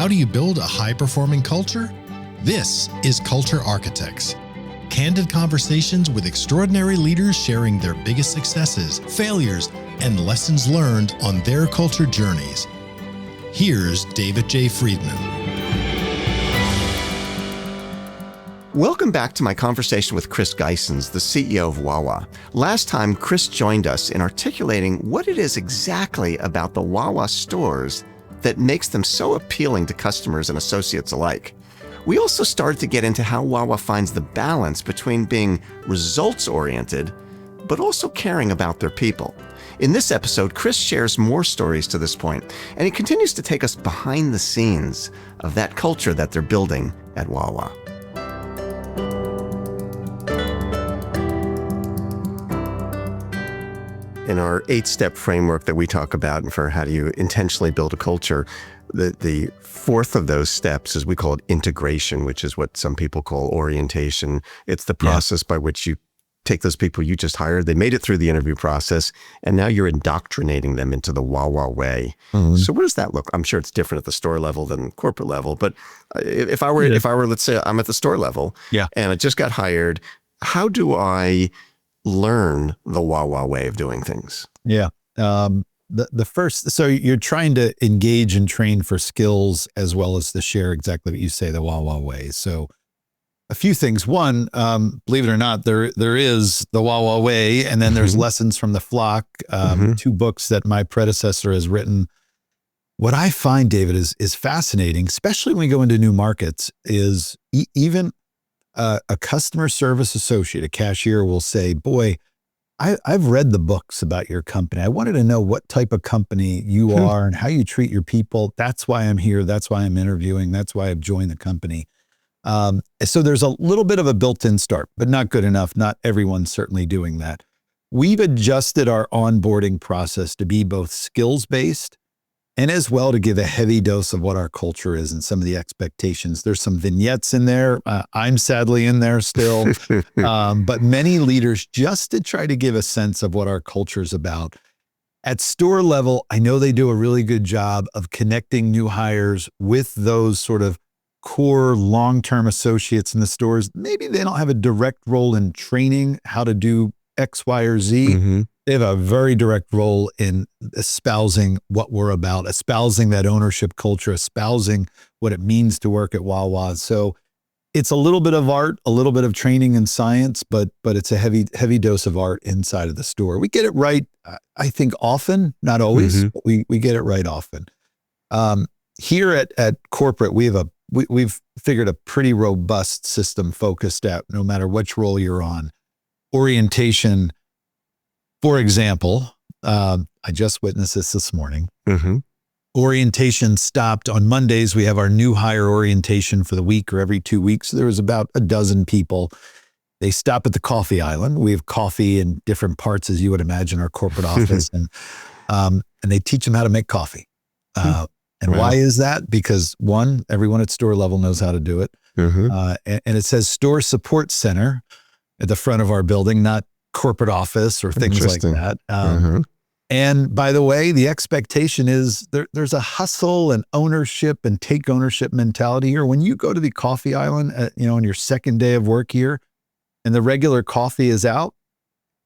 How do you build a high-performing culture? This is Culture Architects. Candid conversations with extraordinary leaders sharing their biggest successes, failures, and lessons learned on their culture journeys. Here's David J. Friedman. Welcome back to my conversation with Chris Gheysens, the CEO of Wawa. Last time, Chris joined us in articulating what it is exactly about the Wawa stores that makes them so appealing to customers and associates alike. We also started to get into how Wawa finds the balance between being results-oriented, but also caring about their people. In this episode, Chris shares more stories to this point, and he continues to take us behind the scenes of that culture that they're building at Wawa. In our 8-step framework that we talk about for how do you intentionally build a culture, the fourth of those steps is we call it integration, which is what some people call orientation. It's the process by which you take those people you just hired, they made it through the interview process, and now you're indoctrinating them into the Wawa way. Mm-hmm. So what does that look? I'm sure it's different at the store level than corporate level, but if I were, let's say I'm at the store level and I just got hired, how do I learn the Wawa way of doing things? Yeah. The first, so you're trying to engage and train for skills as well as to share exactly what you say, the Wawa way. So a few things. One, believe it or not, there is the Wawa way, and then there's Lessons from the Flock, 2 books that my predecessor has written. What I find, David, is fascinating, especially when we go into new markets, is even a customer service associate, a cashier will say, boy, I've read the books about your company. I wanted to know what type of company you are and how you treat your people. That's why I'm here. That's why I'm interviewing. That's why I've joined the company. So there's a little bit of a built-in start, but not good enough. Not everyone's certainly doing that. We've adjusted our onboarding process to be both skills-based and as well to give a heavy dose of what our culture is and some of the expectations. There's some vignettes in there. I'm sadly in there still, but many leaders just to try to give a sense of what our culture is about. At store level, I know they do a really good job of connecting new hires with those sort of core long-term associates in the stores. Maybe they don't have a direct role in training how to do X, Y, or Z. They have a very direct role in espousing what we're about, espousing that ownership culture, espousing what it means to work at Wawa. So it's a little bit of art, a little bit of training and science, but it's a heavy dose of art inside of the store. We get it right, I think often, not always, but we get it right often. Here at corporate, we've figured a pretty robust system focused at no matter which role you're on. Orientation, for example, I just witnessed this morning. Orientation stopped on Mondays. We have our new hire orientation for the week or every 2 weeks. There was about a dozen people. They stop at the coffee island. We have coffee in different parts, as you would imagine, our corporate office, and they teach them how to make coffee. Why is that? Because one, everyone at store level knows how to do it. And it says store support center at the front of our building, not corporate office or things like that. And by the way, the expectation is there's a hustle and ownership and take ownership mentality here. When you go to the coffee island, on your second day of work here and the regular coffee is out,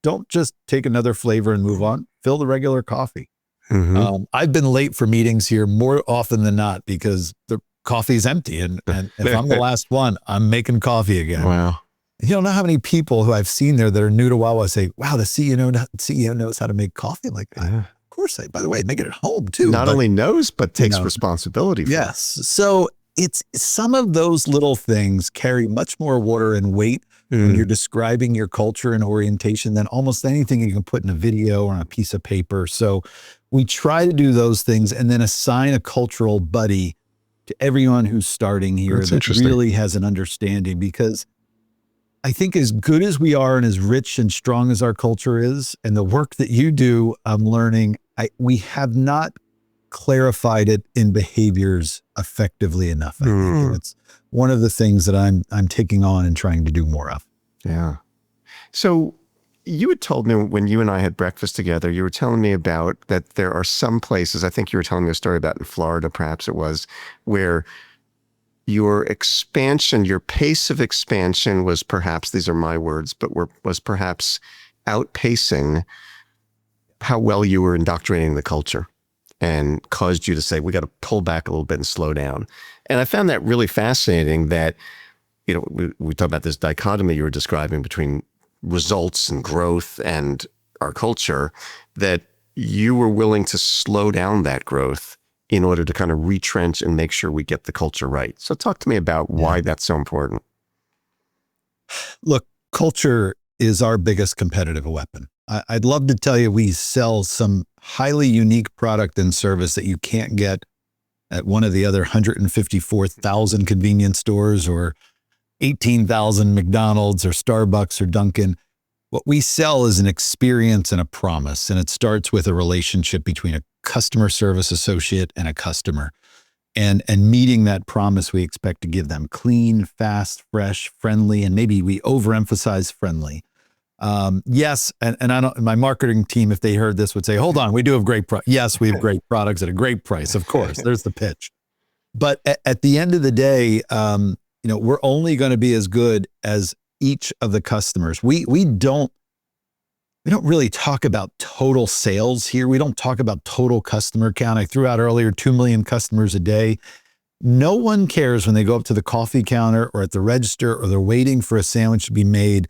don't just take another flavor and move on. Fill the regular coffee. I've been late for meetings here more often than not because the coffee's empty. And if I'm the last one, I'm making coffee again. Wow. You don't know how many people who I've seen there that are new to Wawa say, wow, the CEO knows how to make coffee like that. Of course, by the way, make it at home too. Not only knows, but takes responsibility for it. So it's some of those little things carry much more water and weight when you're describing your culture and orientation than almost anything you can put in a video or on a piece of paper. So we try to do those things and then assign a cultural buddy to everyone who's starting here that really has an understanding, because I think as good as we are and as rich and strong as our culture is and the work that you do, I'm learning, we have not clarified it in behaviors effectively enough. I think. And it's one of the things that I'm taking on and trying to do more of. Yeah. So You had told me when you and I had breakfast together, you were telling me about that there are some places, I think you were telling me a story about in Florida, perhaps it was, where your expansion, your pace of expansion was perhaps, these are my words, but was perhaps outpacing how well you were indoctrinating the culture and caused you to say, we got to pull back a little bit and slow down. And I found that really fascinating that, we talk about this dichotomy you were describing between results and growth and our culture, that you were willing to slow down that growth in order to kind of retrench and make sure we get the culture right. So talk to me about why that's so important. Look, culture is our biggest competitive weapon. I'd love to tell you we sell some highly unique product and service that you can't get at one of the other 154,000 convenience stores or 18,000 McDonald's or Starbucks or Dunkin'. What we sell is an experience and a promise, and it starts with a relationship between a customer service associate and a customer. And meeting that promise, we expect to give them clean, fast, fresh, friendly, and maybe we overemphasize friendly. Yes, and I don't. My marketing team, if they heard this, would say, "Hold on, we do have great products. Yes, we have great products at a great price. Of course, there's the pitch." But at the end of the day, we're only going to be as good as each of the customers. We don't really talk about total sales here. We don't talk about total customer count. I threw out earlier 2 million customers a day. No one cares when they go up to the coffee counter or at the register or they're waiting for a sandwich to be made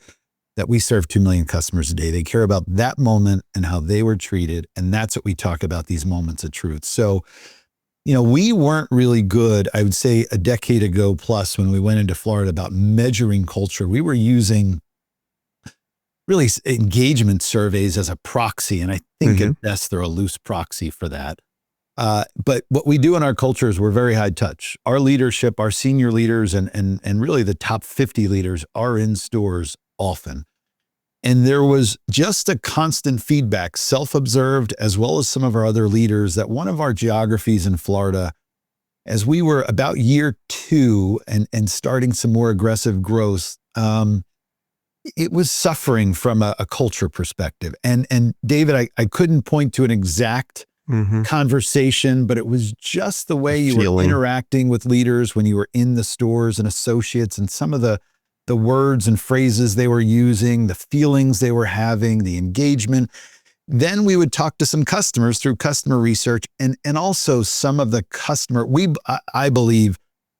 that we serve 2 million customers a day. They care about that moment and how they were treated. And that's what we talk about, these moments of truth. So, we weren't really good, I would say a decade ago plus when we went into Florida about measuring culture. We were using really engagement surveys as a proxy. And I think at best they're a loose proxy for that. But what we do in our culture is we're very high touch. Our leadership, our senior leaders, and really the top 50 leaders are in stores often. And there was just a constant feedback, self-observed, as well as some of our other leaders, that one of our geographies in Florida, as we were about year 2 and starting some more aggressive growth, it was suffering from a culture perspective. And David, I couldn't point to an exact conversation, but it was just the way you were interacting with leaders when you were in the stores and associates, and some of the words and phrases they were using, the feelings they were having, the engagement. Then we would talk to some customers through customer research and also some of the customer. I believe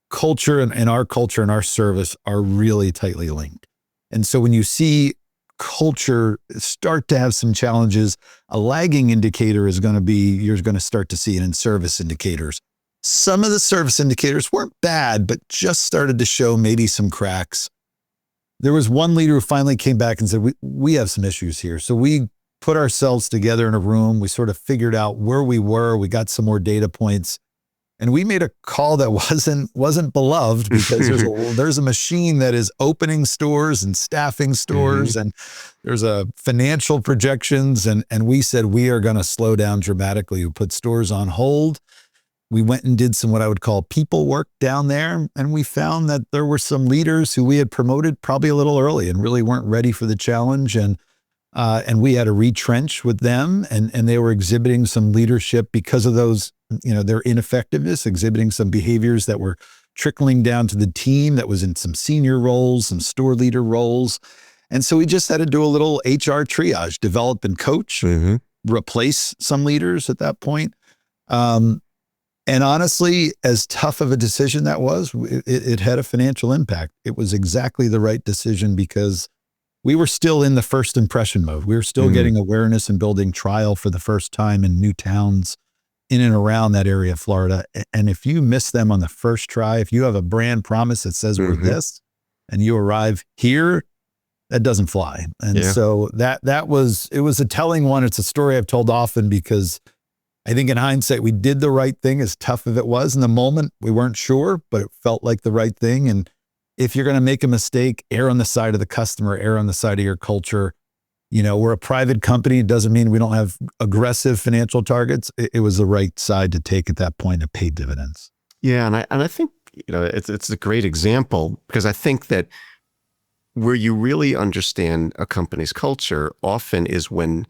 culture and our culture and our service are really tightly linked. And so when you see culture start to have some challenges, a lagging indicator is going to be, you're going to start to see it in service indicators. Some of the service indicators weren't bad, but just started to show maybe some cracks. There was one leader who finally came back and said, we have some issues here. So we put ourselves together in a room. We sort of figured out where we were. We got some more data points. And we made a call that wasn't beloved, because there's a machine that is opening stores and staffing stores, and there's a financial projections. And we said, we are going to slow down dramatically. We put stores on hold. We went and did some what I would call people work down there. And we found that there were some leaders who we had promoted probably a little early and really weren't ready for the challenge. And we had to retrench with them, and they were exhibiting some leadership because of those, their ineffectiveness, exhibiting some behaviors that were trickling down to the team that was in some senior roles, some store leader roles. And so we just had to do a little HR triage, develop and coach, replace some leaders at that point. And honestly, as tough of a decision that was, it had a financial impact. It was exactly the right decision because we were still in the first impression mode. We were still getting awareness and building trial for the first time in new towns in and around that area of Florida. And if you miss them on the first try, if you have a brand promise that says we're this, and you arrive here, that doesn't fly. And so it was a telling one. It's a story I've told often because I think in hindsight, we did the right thing, as tough as it was. In the moment, we weren't sure, but it felt like the right thing. And if you're going to make a mistake, err on the side of the customer, err on the side of your culture. We're a private company. It doesn't mean we don't have aggressive financial targets. It was the right side to take at that point. It paid dividends. Yeah. And I think, it's a great example, because I think that where you really understand a company's culture often is when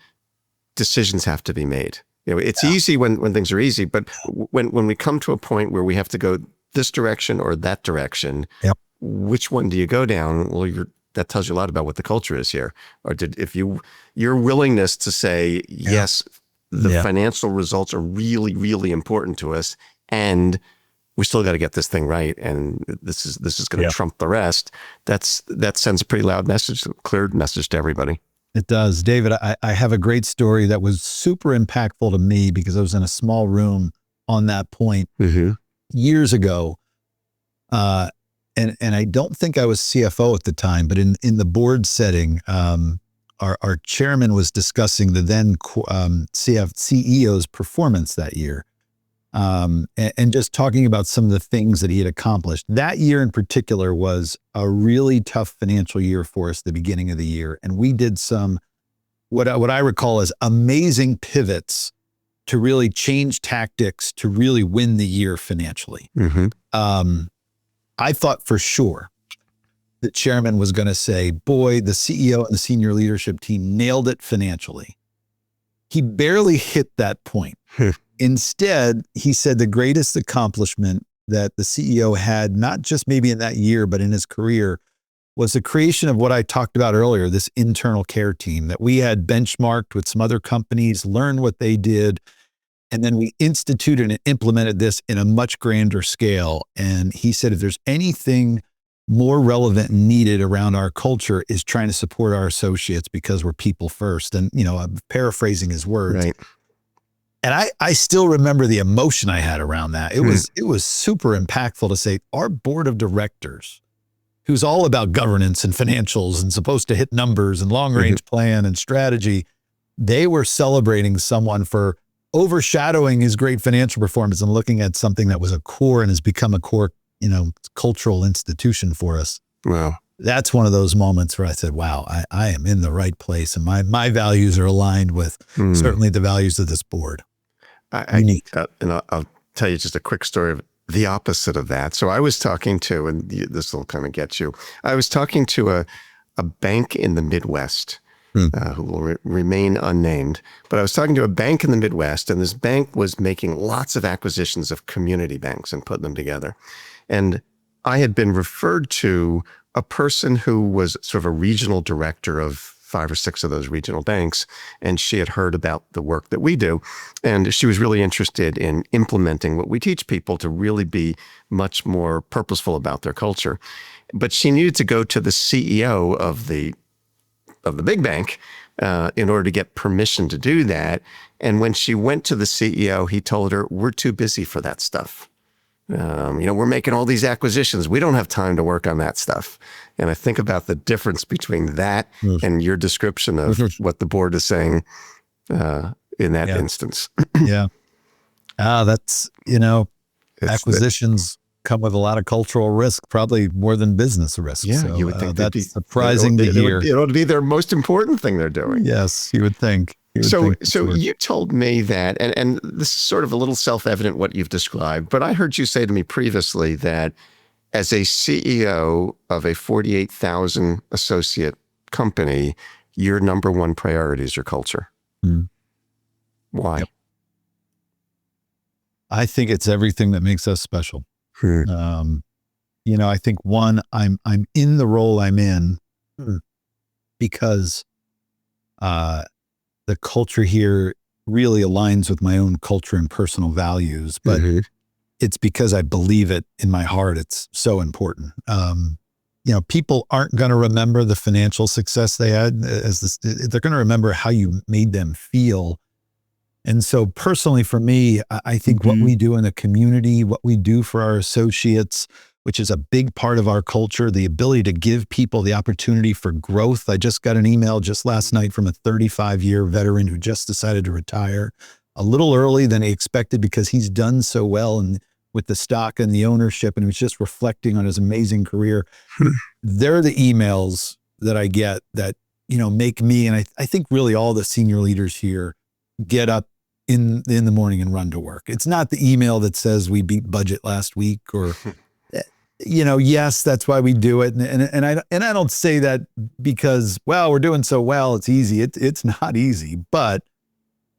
decisions have to be made. It's easy when things are easy, but when we come to a point where we have to go this direction or that direction, which one do you go down? Well, that tells you a lot about what the culture is here. Or your willingness to say, yes, the financial results are really, really important to us, and we still got to get this thing right, and this is going to trump the rest. That sends a pretty loud message, clear message to everybody. It does. David, I have a great story that was super impactful to me because I was in a small room on that point years ago. And I don't think I was CFO at the time, but in the board setting, our chairman was discussing the then CEO's performance that year. And just talking about some of the things that he had accomplished. That year in particular was a really tough financial year for us, the beginning of the year. And we did some, what I recall as amazing pivots to really change tactics to really win the year financially. I thought for sure the chairman was going to say, boy, the CEO and the senior leadership team nailed it financially. He barely hit that point. Instead, he said the greatest accomplishment that the CEO had, not just maybe in that year, but in his career, was the creation of what I talked about earlier, this internal care team that we had benchmarked with some other companies, learned what they did, and then we instituted and implemented this in a much grander scale. And he said, if there's anything more relevant and needed around our culture is trying to support our associates because we're people first. And, I'm paraphrasing his words. Right. And I still remember the emotion I had around that. It was super impactful to say our board of directors, who's all about governance and financials and supposed to hit numbers and long range plan and strategy, they were celebrating someone for overshadowing his great financial performance and looking at something that was a core and has become a core, cultural institution for us. Wow. That's one of those moments where I said, wow, I am in the right place and my values are aligned with certainly the values of this board. And I'll tell you just a quick story of the opposite of that. So I was talking to, and this will kind of get you, I was talking to a bank in the Midwest who will remain unnamed, but I was talking to a bank in the Midwest, and this bank was making lots of acquisitions of community banks and putting them together. And I had been referred to a person who was sort of a regional director of 5 or 6 of those regional banks, and she had heard about the work that we do, and she was really interested in implementing what we teach people to really be much more purposeful about their culture. But she needed to go to the CEO of the big bank in order to get permission to do that. And when she went to the CEO, he told her, "We're too busy for that stuff. We're making all these acquisitions. We don't have time to work on that stuff." And I think about the difference between that and your description of what the board is saying in that instance. That's, acquisitions come with a lot of cultural risk, probably more than business risk. Yeah, so, you would think that's surprising to hear. It ought to be their most important thing they're doing. Yes, you would think. So you told me that, and this is sort of a little self-evident what you've described, but I heard you say to me previously that as a CEO of a 48,000 associate company, your number one priority is your culture. Why? Yep. I think it's everything that makes us special. I think one, I'm in the role I'm in because the culture here really aligns with my own culture and personal values, but it's because I believe it in my heart. It's so important. People aren't going to remember the financial success they had they're going to remember how you made them feel. And so personally for me, I think what we do in the community, what we do for our associates, which is a big part of our culture, the ability to give people the opportunity for growth. I just got an email just last night from a 35-year veteran who just decided to retire a little early than he expected because he's done so well and with the stock and the ownership, and he was just reflecting on his amazing career. They're the emails that I get that, make me, and I think really all the senior leaders here get up in the morning and run to work. It's not the email that says we beat budget last week or Yes, that's why we do it. And I don't say that because, well, we're doing so well, it's easy. It's not easy, but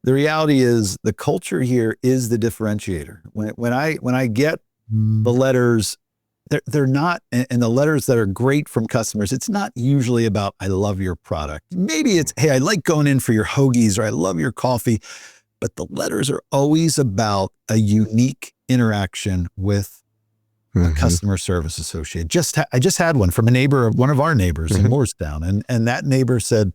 the reality is the culture here is the differentiator. When I get the letters, they're not, and the letters that are great from customers, it's not usually about, I love your product. Maybe it's, hey, I like going in for your hoagies, or I love your coffee. But the letters are always about a unique interaction with a customer service associate. I just had one from a neighbor, one of our neighbors in Moorestown, and that neighbor said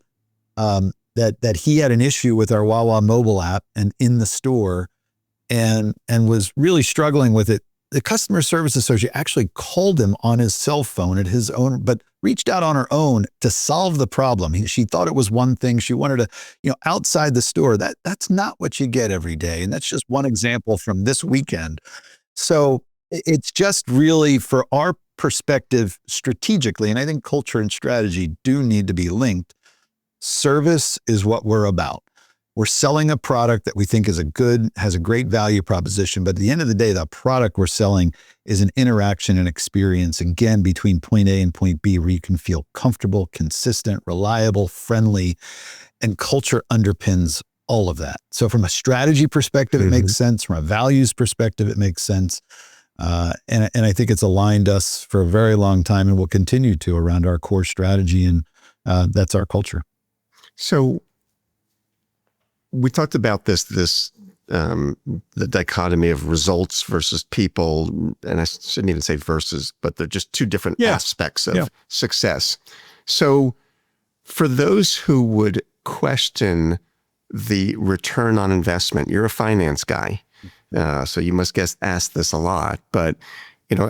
that he had an issue with our Wawa mobile app and in the store, and was really struggling with it. The customer service associate actually called him on his cell phone at his own, but reached out on her own to solve the problem. She thought it was one thing. She wanted to, outside the store. That's not what you get every day, and that's just one example from this weekend. So it's just really, for our perspective strategically, and I think culture and strategy do need to be linked. Service is what we're about. We're selling a product that we think has a great value proposition, but at the end of the day, the product we're selling is an interaction and experience, again, between point A and point B, where you can feel comfortable, consistent, reliable, friendly, and culture underpins all of that. So from a strategy perspective, it makes sense. From a values perspective, it makes sense. And I think it's aligned us for a very long time, and will continue to, around our core strategy, and that's our culture. So we talked about the dichotomy of results versus people, and I shouldn't even say versus, but they're just two different aspects of success. So for those who would question the return on investment, you're a finance guy, so you must ask this a lot, but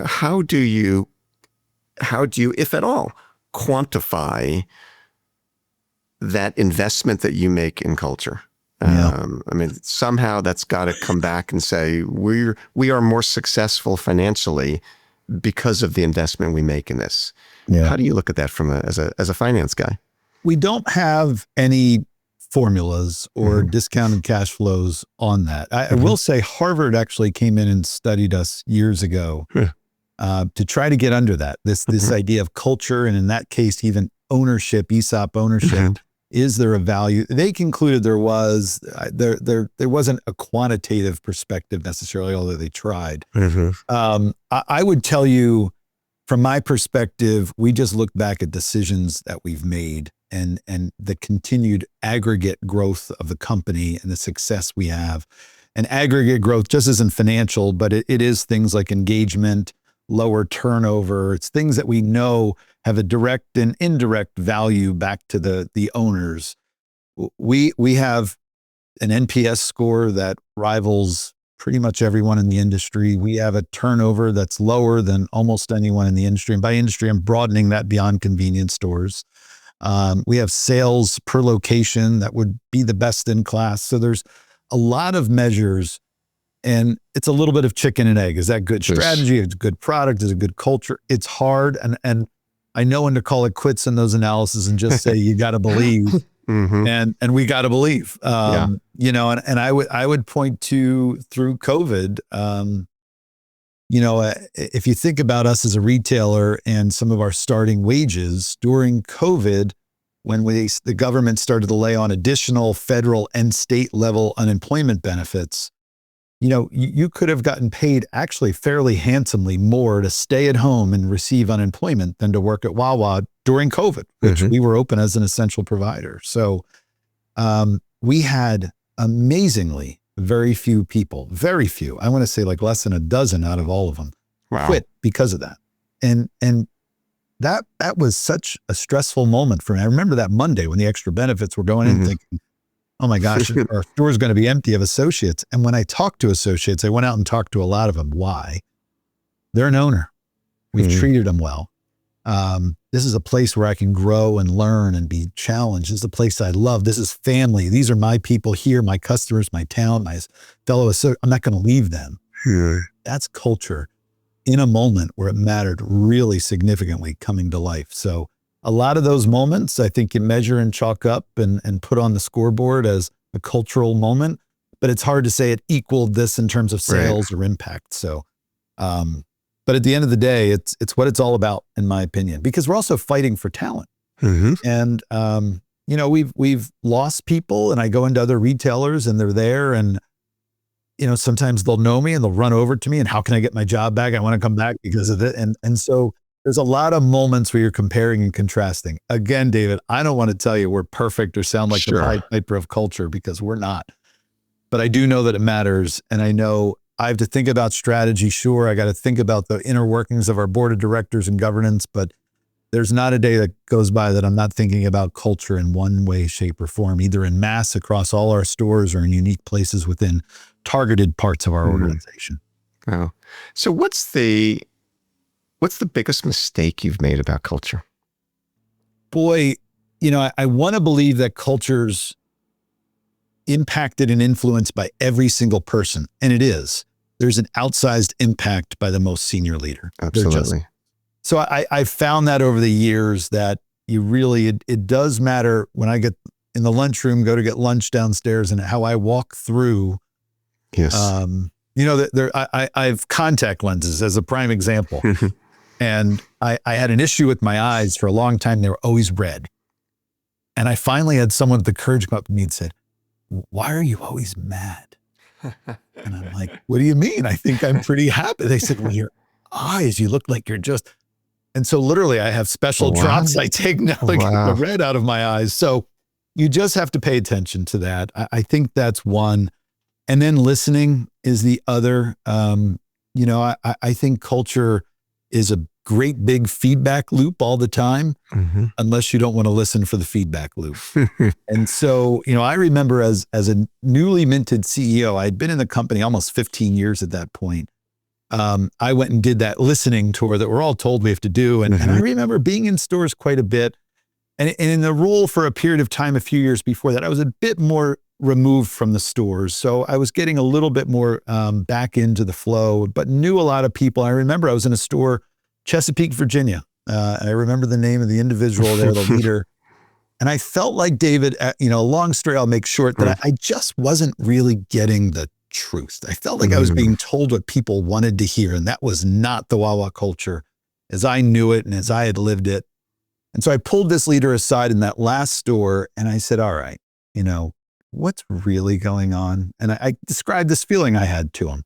how do you, if at all, quantify that investment that you make in culture? I mean, somehow that's got to come back and say, we are more successful financially because of the investment we make in this. How do you look at that as a finance guy? We don't have any formulas or discounted cash flows on that. I will say Harvard actually came in and studied us years ago to try to get under that, this idea of culture, and in that case, even ownership, ESOP ownership. Is there a value? They concluded there wasn't a quantitative perspective necessarily, although they tried. I would tell you, from my perspective, we just look back at decisions that we've made, and the continued aggregate growth of the company and the success we have. And aggregate growth just isn't financial, but it is things like engagement, lower turnover. It's things that we know have a direct and indirect value back to the owners. We have an NPS score that rivals pretty much everyone in the industry. We have a turnover that's lower than almost anyone in the industry. And by industry, I'm broadening that beyond convenience stores. We have sales per location that would be the best in class. So there's a lot of measures, and it's a little bit of chicken and egg. Is that good strategy? Is it good product? Is it good culture? It's hard. And I know when to call it quits in those analyses and just say, you got to believe. And we got to believe, and I would point to, through COVID, if you think about us as a retailer and some of our starting wages during COVID, when the government started to lay on additional federal and state level unemployment benefits, you could have gotten paid actually fairly handsomely more to stay at home and receive unemployment than to work at Wawa during COVID, which we were open as an essential provider. So we had amazingly very few people, very few, I want to say like less than a dozen out of all of them, quit because of that. And that was such a stressful moment for me. I remember that Monday when the extra benefits were going in, thinking, oh my gosh, our store's going to be empty of associates. And when I talked to associates, I went out and talked to a lot of them. Why? They're an owner. We've treated them well. This is a place where I can grow and learn and be challenged. This is a place I love. This is family. These are my people here, my customers, my town, my fellow associates. I'm not going to leave them. That's culture in a moment where it mattered really significantly coming to life. So a lot of those moments, I think you measure and chalk up and put on the scoreboard as a cultural moment, but it's hard to say it equaled this in terms of sales or impact. So But at the end of the day, it's what it's all about, in my opinion, because we're also fighting for talent. Mm-hmm. And, we've lost people, and I go into other retailers and they're there, and, sometimes they'll know me and they'll run over to me and how can I get my job back? I want to come back because of it. And so there's a lot of moments where you're comparing and contrasting. Again, David, I don't want to tell you we're perfect or sound like the Pied Piper of culture, because we're not. But I do know that it matters. And I know I have to think about strategy. Sure, I got to think about the inner workings of our board of directors and governance, but there's not a day that goes by that I'm not thinking about culture in one way, shape, or form, either in mass across all our stores or in unique places within targeted parts of our organization. Wow. So what's the biggest mistake you've made about culture? Boy, I want to believe that culture's impacted and influenced by every single person. And it is. There's an outsized impact by the most senior leader. Absolutely. So I've found that over the years that it does matter when I get in the lunchroom, go to get lunch downstairs, and how I walk through. Yes. I have contact lenses as a prime example. And I had an issue with my eyes for a long time. They were always red. And I finally had someone with the courage come up to me and said, "Why are you always mad?" And I'm like, "What do you mean? I think I'm pretty happy." They said, "Well, your eyes, you look like you're just..." And so literally I have special drops I take now to get the red out of my eyes. So you just have to pay attention to that. I think that's one. And then listening is the other. I think culture is a great big feedback loop all the time, unless you don't want to listen for the feedback loop. And so, I remember as a newly minted CEO, I'd been in the company almost 15 years at that point. I went and did that listening tour that we're all told we have to do. And I remember being in stores quite a bit. And in the role for a period of time, a few years before that, I was a bit more removed from the stores. So I was getting a little bit more back into the flow, but knew a lot of people. I remember I was in a store, Chesapeake, Virginia. I remember the name of the individual there, the leader. And I felt like, David, long story I'll make short, that I just wasn't really getting the truth. I felt like I was being told what people wanted to hear. And that was not the Wawa culture as I knew it and as I had lived it. And so I pulled this leader aside in that last store and I said, "All right, what's really going on?" And I described this feeling I had to him.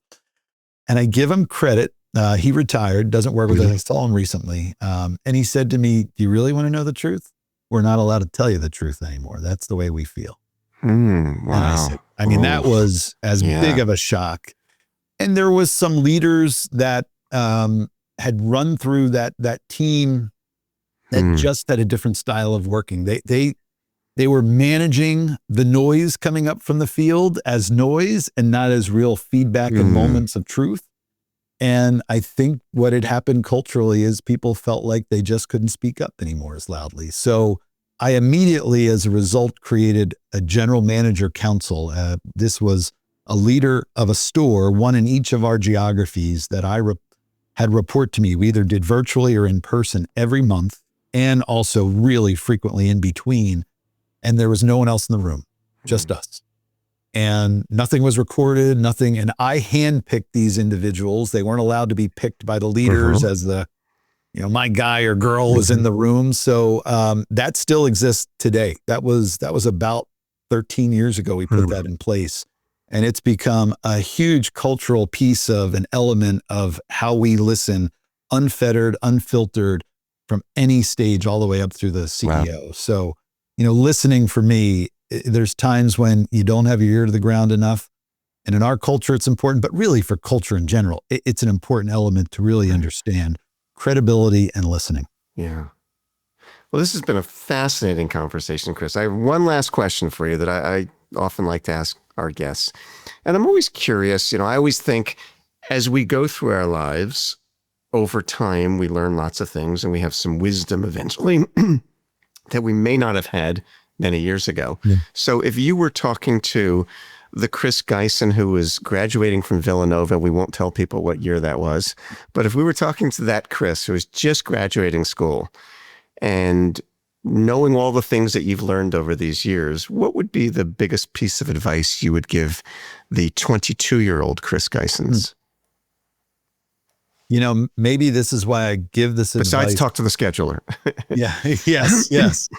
And I give him credit. He retired, doesn't work with us. I saw him recently. And he said to me, "Do you really want to know the truth? We're not allowed to tell you the truth anymore. That's the way we feel." Wow. And I said, that was as big of a shock. And there was some leaders that had run through that team that just had a different style of working. They were managing the noise coming up from the field as noise and not as real feedback and moments of truth. And I think what had happened culturally is people felt like they just couldn't speak up anymore as loudly. So I immediately, as a result, created a general manager council. This was a leader of a store, one in each of our geographies, that I had report to me. We either did virtually or in person every month, and also really frequently in between. And there was no one else in the room, just us. And nothing was recorded, nothing. And I handpicked these individuals. They weren't allowed to be picked by the leaders as my guy or girl was in the room. So that still exists today. That was about 13 years ago we put that in place. And it's become a huge cultural piece of an element of how we listen, unfettered, unfiltered, from any stage all the way up through the CEO. Wow. So, listening for me, there's times when you don't have your ear to the ground enough. And in our culture, it's important, but really for culture in general, it's an important element to really understand credibility and listening. Yeah. Well, this has been a fascinating conversation, Chris. I have one last question for you that I often like to ask our guests. And I'm always curious, I always think as we go through our lives, over time, we learn lots of things and we have some wisdom eventually that we may not have had many years ago. Yeah. So if you were talking to the Chris Gheysens who was graduating from Villanova, we won't tell people what year that was, but if we were talking to that Chris who was just graduating school and knowing all the things that you've learned over these years, what would be the biggest piece of advice you would give the 22-year-old Chris Gheysens? maybe this is why I give this advice. Besides, talk to the scheduler. Yeah.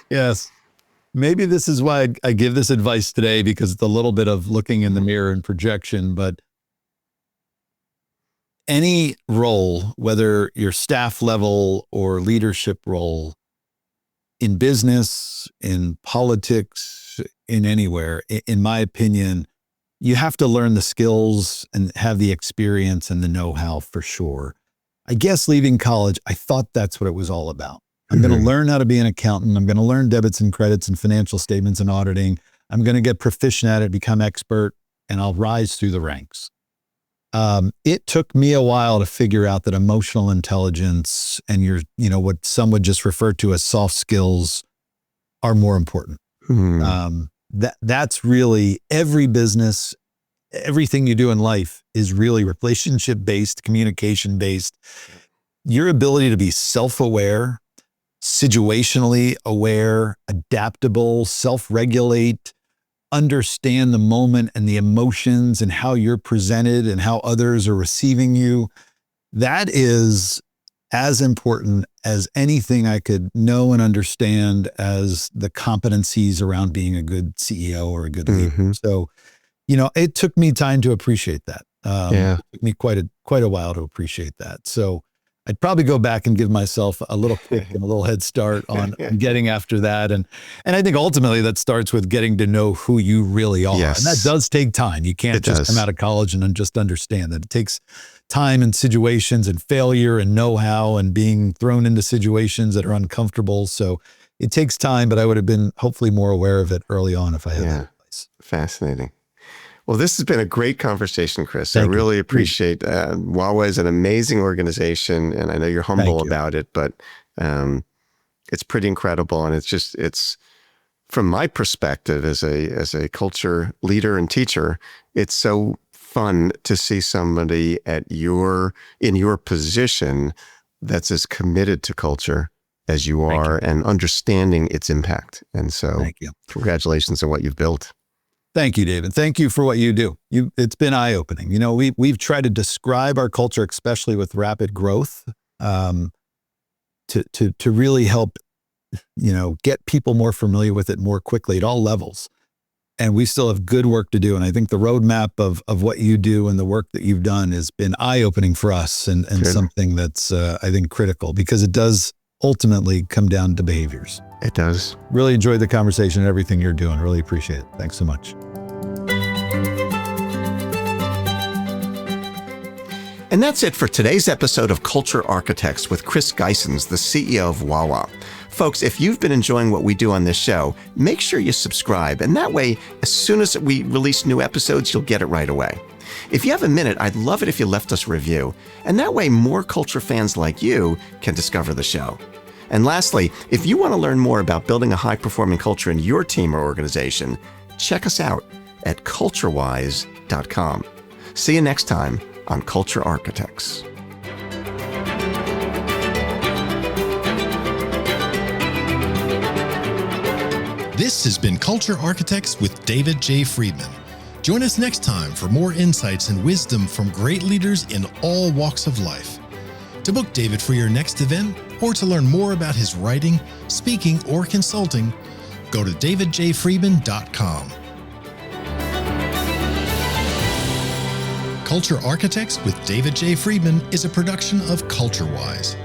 Yes. Maybe this is why I give this advice today, because it's a little bit of looking in the mirror and projection. But any role, whether your staff level or leadership role, in business, in politics, in anywhere, in my opinion, you have to learn the skills and have the experience and the know-how for sure. I guess leaving college, I thought that's what it was all about. I'm going to learn how to be an accountant. I'm going to learn debits and credits and financial statements and auditing. I'm going to get proficient at it, become expert, and I'll rise through the ranks. It took me a while to figure out that emotional intelligence and what some would just refer to as soft skills are more important. That's really every business, everything you do in life is really relationship-based, communication-based. Your ability to be self-aware, situationally aware, adaptable, self-regulate, understand the moment and the emotions and how you're presented and how others are receiving you. That is as important as anything I could know and understand as the competencies around being a good CEO or a good leader. So, it took me time to appreciate that. It took me quite a while to appreciate that. So I'd probably go back and give myself a little kick and a little head start on getting after that. And I think ultimately that starts with getting to know who you really are. Yes. And that does take time. You can't just come out of college and just understand that. It takes time and situations and failure and know-how and being thrown into situations that are uncomfortable. So it takes time, but I would have been hopefully more aware of it early on if I had that advice. Fascinating. Well, this has been a great conversation, Chris. I really appreciate Wawa is an amazing organization, and I know you're humble about it, but it's pretty incredible. And it's from my perspective as a culture leader and teacher, it's so fun to see somebody in your position that's as committed to culture as you are and understanding its impact. And so congratulations on what you've built. Thank you, David. Thank you for what you do. It's been eye-opening. We've tried to describe our culture, especially with rapid growth, to really help, get people more familiar with it more quickly at all levels. And we still have good work to do. And I think the roadmap of what you do and the work that you've done has been eye-opening for us and something that's, I think, critical, because it does ultimately come down to behaviors. It does. Really enjoyed the conversation and everything you're doing. Really appreciate it. Thanks so much. And that's it for today's episode of Culture Architects with Chris Gheysens, the CEO of Wawa. Folks, if you've been enjoying what we do on this show, make sure you subscribe. And that way, as soon as we release new episodes, you'll get it right away. If you have a minute, I'd love it if you left us a review. And that way, more culture fans like you can discover the show. And lastly, if you want to learn more about building a high-performing culture in your team or organization, check us out at CultureWise.com. See you next time on Culture Architects. This has been Culture Architects with David J. Friedman. Join us next time for more insights and wisdom from great leaders in all walks of life. To book David for your next event, or to learn more about his writing, speaking, or consulting, go to davidjfriedman.com. Culture Architects with David J. Friedman is a production of CultureWise.